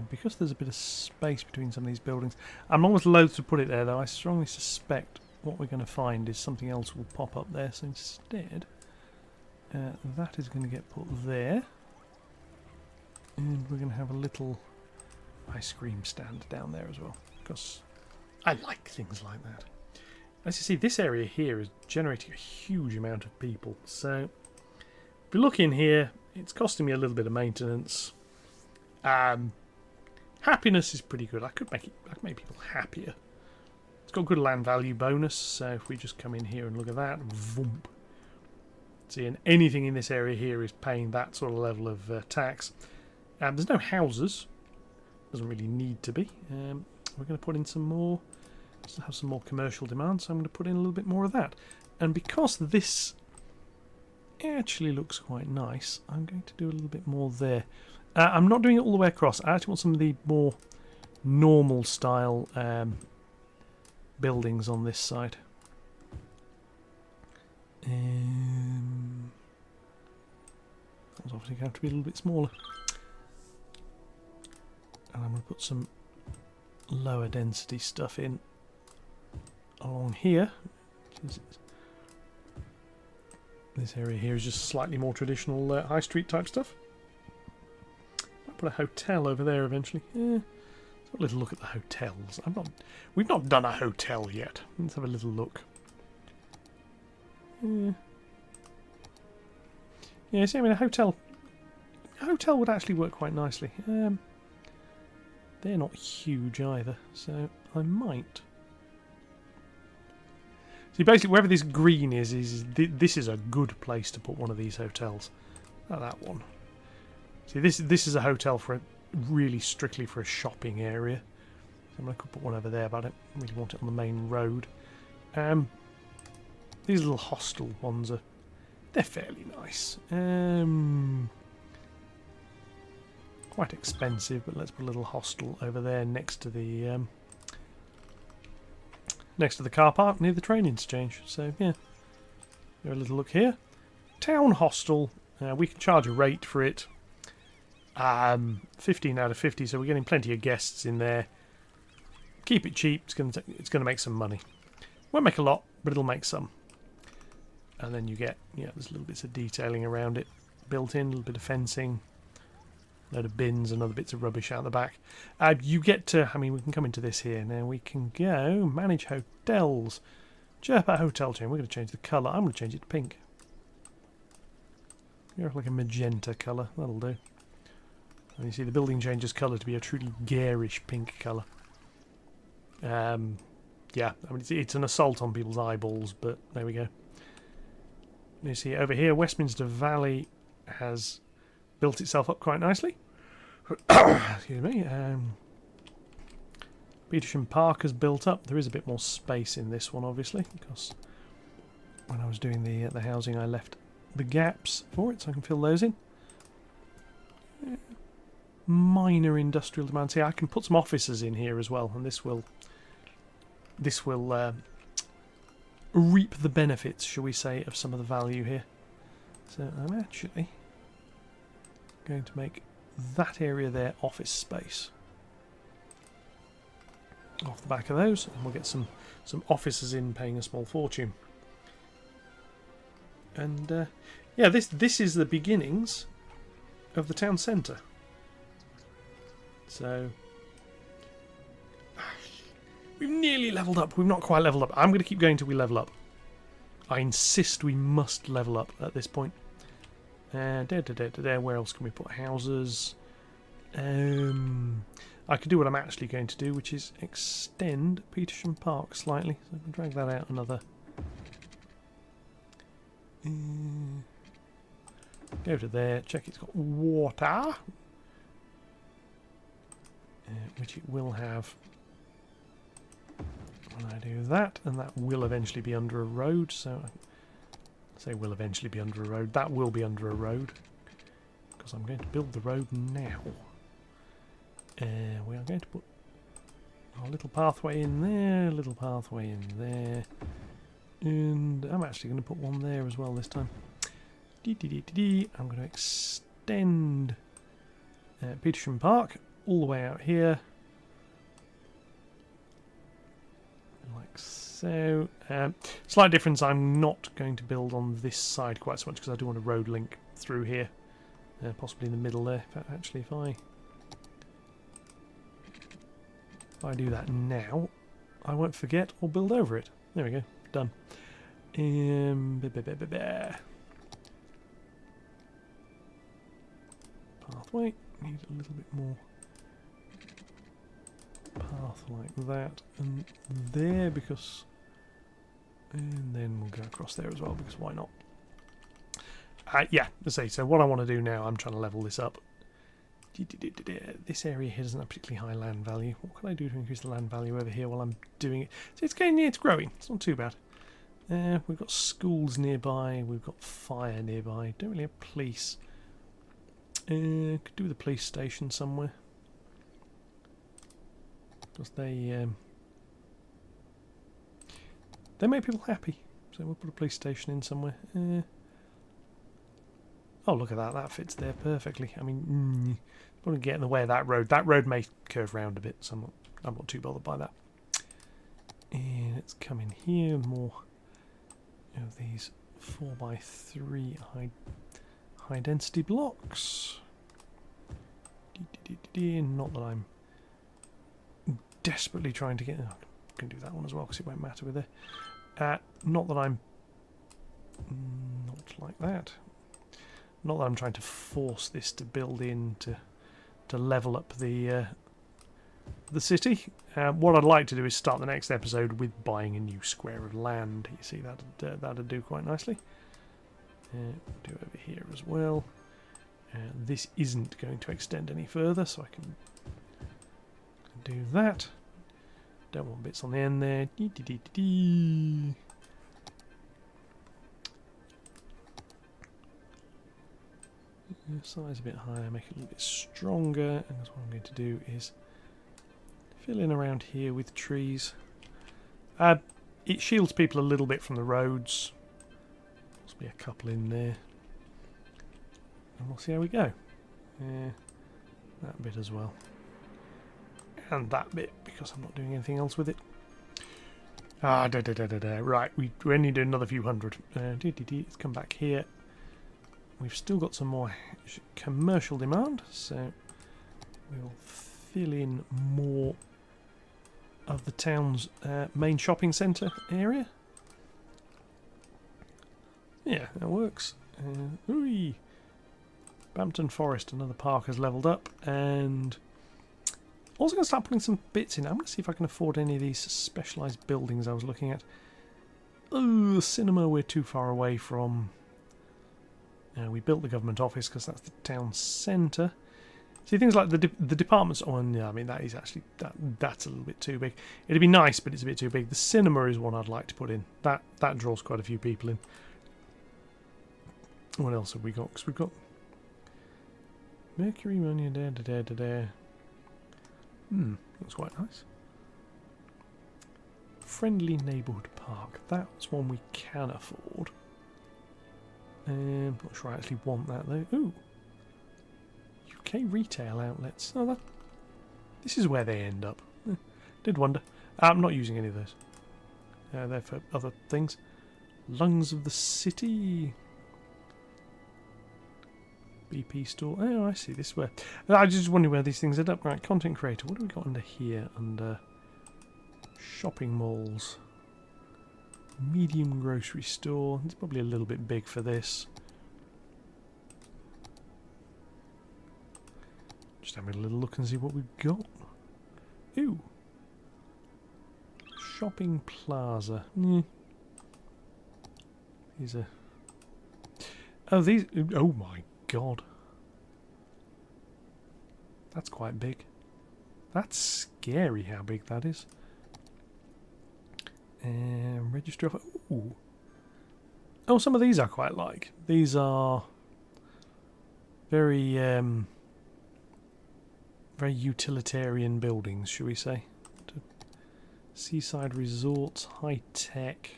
[SPEAKER 1] because there's a bit of space between some of these buildings, I'm almost loath to put it there though. I strongly suspect what we're going to find is something else will pop up there, so instead that is going to get put there, and we're going to have a little ice cream stand down there as well, because I like things like that. As you see, this area here is generating a huge amount of people, so if you look in here, it's costing me a little bit of maintenance. Happiness is pretty good. I could make people happier. It's got good land value bonus, so if we just come in here and look at that, voomp. See, and anything in this area here is paying that sort of level of tax. There's no houses. Doesn't really need to be. We're going to put in some more. Still have some more commercial demand, so I'm going to put in a little bit more of that. And because this actually looks quite nice, I'm going to do a little bit more there. I'm not doing it all the way across. I actually want some of the more normal style buildings on this side. That was obviously going to have to be a little bit smaller. And I'm going to put some lower density stuff in along here. This area here is just slightly more traditional high street type stuff. I'll put a hotel over there eventually. Let's have a little look at the hotels. We've not done a hotel yet. Let's have a little look. Yeah, see, I mean, a hotel would actually work quite nicely. They're not huge either, so I might. See, basically, wherever this green is this is a good place to put one of these hotels. Not that one. See, this is a hotel for really strictly for a shopping area. So I could put one over there, but I don't really want it on the main road. These little hostel ones they're fairly nice. Quite expensive, but let's put a little hostel over there next to the car park near the train interchange. So yeah, have a little look here. Town hostel. We can charge a rate for it. 15 out of 50, so we're getting plenty of guests in there. Keep it cheap. It's going to make some money. Won't make a lot, but it'll make some. And then you get, there's little bits of detailing around it built in, a little bit of fencing, a load of bins and other bits of rubbish out the back. You get to, I mean, we can come into this here. Now we can go manage hotels. Chirpa hotel chain. We're going to change the colour. I'm going to change it to pink. Go like a magenta colour. That'll do. And you see the building changes colour to be a truly garish pink colour. Yeah, I mean, it's an assault on people's eyeballs, but there we go. You see over here, Westminster Valley has built itself up quite nicely. Excuse me. Petersham Park has built up. There is a bit more space in this one, obviously, because when I was doing the housing, I left the gaps for it, so I can fill those in. Minor industrial demand. See, I can put some offices in here as well, and this will reap the benefits, shall we say, of some of the value here. So I'm actually going to make that area there office space. Off the back of those, and we'll get some officers in paying a small fortune. And yeah, this is the beginnings of the town centre. So we've nearly levelled up. We've not quite levelled up. I'm going to keep going till we level up. I insist we must level up at this point. Where else can we put houses? I could do what I'm actually going to do, which is extend Petersham Park slightly. So I can drag that out another. Go to there. Check it's got water, which it will have. When I do that, and that will eventually be under a road, so I say will eventually be under a road. That will be under a road, because I'm going to build the road now. We are going to put our little pathway in there, little pathway in there, and I'm actually going to put one there as well this time. I'm going to extend Petersham Park all the way out here, like so. Slight difference, I'm not going to build on this side quite so much because I do want a road link through here, possibly in the middle there. Actually, if I do that now, I won't forget or build over it. There we go, done. Pathway, need a little bit more path like that and there because, and then we'll go across there as well because why not? Yeah, let's see. So what I want to do now, I'm trying to level this up. This area here doesn't have particularly high land value. What can I do to increase the land value over here while I'm doing it? So it's getting, it's growing. It's not too bad. We've got schools nearby. We've got fire nearby. Don't really have police. Could do with a police station somewhere. Because they make people happy. So we'll put a police station in somewhere. Oh, look at that. That fits there perfectly. I mean, probably get in the way of that road. That road may curve round a bit, so I'm not too bothered by that. And let's come in here. More of these 4x3 high density blocks. Not that I'm desperately trying to get. Oh, I can do that one as well because it won't matter with it. Not that I'm not like that. Not that I'm trying to force this to build in to level up the city. What I'd like to do is start the next episode with buying a new square of land. You see, that'd do quite nicely. Do over here as well. This isn't going to extend any further, so I can do that. Don't want bits on the end there. Size a bit higher, make it a little bit stronger, and that's what I'm going to do is fill in around here with trees. It shields people a little bit from the roads. Must be a couple in there. And we'll see how we go. That bit as well. And that bit, because I'm not doing anything else with it. Right, we only do another few hundred. Let's come back here. We've still got some more commercial demand, so we'll fill in more of the town's main shopping centre area. Yeah, that works. Bampton Forest, another park, has levelled up, and also going to start putting some bits in. I'm going to see if I can afford any of these specialised buildings I was looking at. Oh, the cinema we're too far away from. We built the government office because that's the town centre. See, things like the departments. Oh, yeah, I mean that is actually that's a little bit too big. It'd be nice, but it's a bit too big. The cinema is one I'd like to put in. That draws quite a few people in. What else have we got? Because we've got Mercury Money. That's quite nice. Friendly neighbourhood park. That's one we can afford. Not sure I actually want that though. Ooh, UK retail outlets. Oh, this is where they end up. Did wonder. I'm not using any of those. They're for other things. Lungs of the city. BP store. Oh, I see. This is where. I just wonder where these things end up. Right, content creator. What do we got under here? Under shopping malls. Medium grocery store. It's probably a little bit big for this. Just having a little look and see what we've got. Ooh. Shopping plaza. These are. Oh, these. Oh my god. That's quite big. That's scary how big that is. Register of. Ooh. Oh, some of these I quite like. These are very very utilitarian buildings, should we say? Seaside Resorts, High Tech,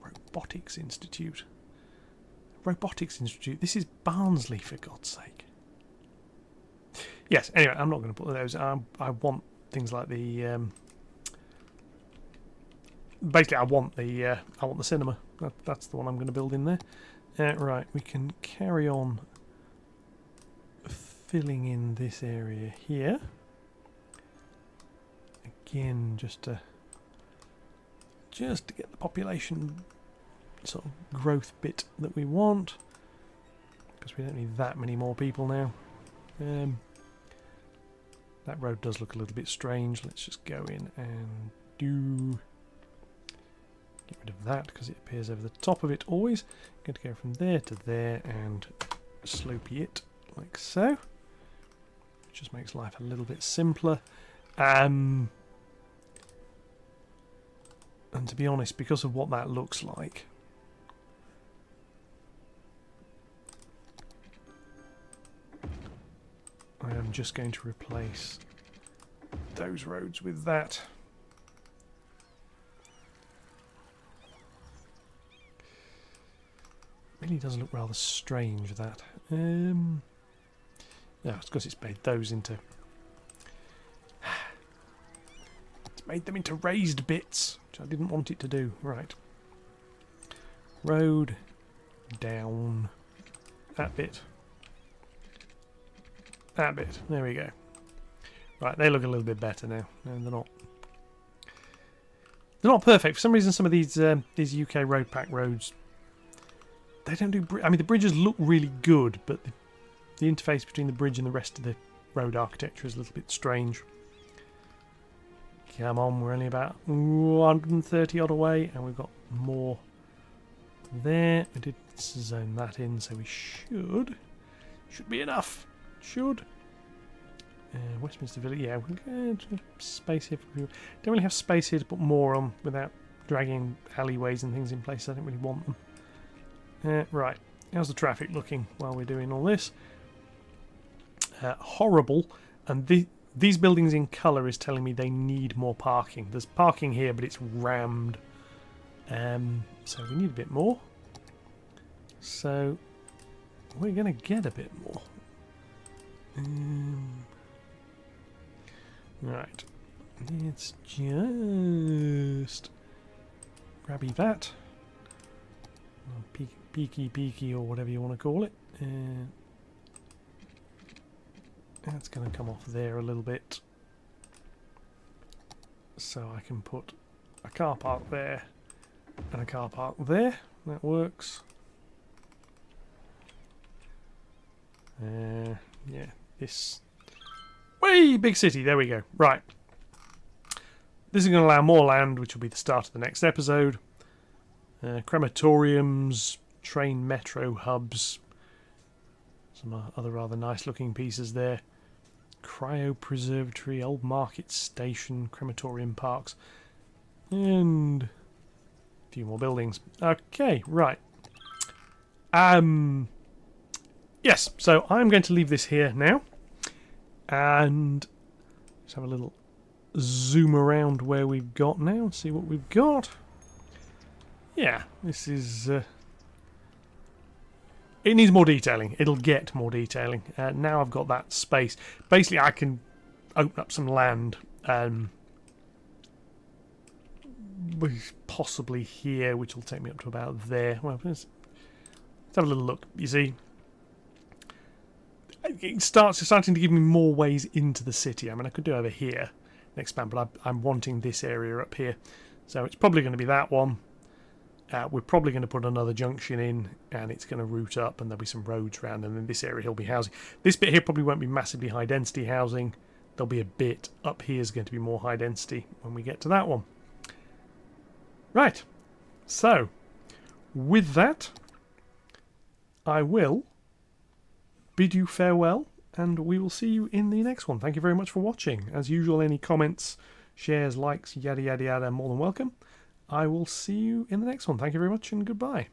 [SPEAKER 1] Robotics Institute. Robotics Institute. This is Barnsley, for God's sake. Yes. Anyway, I'm not going to put those. I want things like the. Basically, I want the cinema. That's the one I'm going to build in there. Right, we can carry on filling in this area here. Again, just to get the population sort of growth bit that we want, because we don't need that many more people now. That road does look a little bit strange. Let's just go in and get rid of that because it appears over the top of it always. I'm going to go from there to there and slopey it like so. It just makes life a little bit simpler. And to be honest, because of what that looks like, I am just going to replace those roads with that. Really does look rather strange, that. No, it's because it's made those into... It's made them into raised bits, which I didn't want it to do. Right. Road down that bit. That bit. There we go. Right, they look a little bit better now. No, they're not. They're not perfect. For some reason, some of these UK road pack roads, they don't do. I mean, the bridges look really good, but the interface between the bridge and the rest of the road architecture is a little bit strange. Come on, we're only about 130 odd away, and we've got more there. I did zone that in, so we should be enough. Should. Westminster Village, yeah, we're going to space here. Don't really have space here to put more on without dragging alleyways and things in place. I don't really want them. Right, how's the traffic looking while we're doing all this? Horrible, and these buildings in colour is telling me they need more parking. There's parking here, but it's rammed. So we need a bit more. So we're going to get a bit more. Right, let's just grabby that. Peaky, or whatever you want to call it. That's going to come off there a little bit. So I can put a car park there and a car park there. That works. Yeah, this... Way big city, there we go. Right. This is going to allow more land, which will be the start of the next episode. Crematoriums, train metro hubs, some other rather nice looking pieces there. Cryopreservatory, old market station, crematorium parks, and a few more buildings. Okay, right. Yes, so I'm going to leave this here now, and let's have a little zoom around where we've got now and see what we've got. Yeah, this is... it needs more detailing. It'll get more detailing. Now I've got that space. Basically, I can open up some land, possibly here, which will take me up to about there. Well, let's have a little look. You see, it's starting to give me more ways into the city. I mean, I could do over here and expand, but I'm wanting this area up here. So it's probably going to be that one. We're probably going to put another junction in, and it's going to route up, and there'll be some roads around, and then this area he'll be housing. This bit here probably won't be massively high density housing. There'll be a bit up here is going to be more high density when we get to that one. Right, so with that, I will bid you farewell, and we will see you in the next one. Thank you very much for watching. As usual, any comments, shares, likes, yada yada yada, more than welcome. I will see you in the next one. Thank you very much, and goodbye.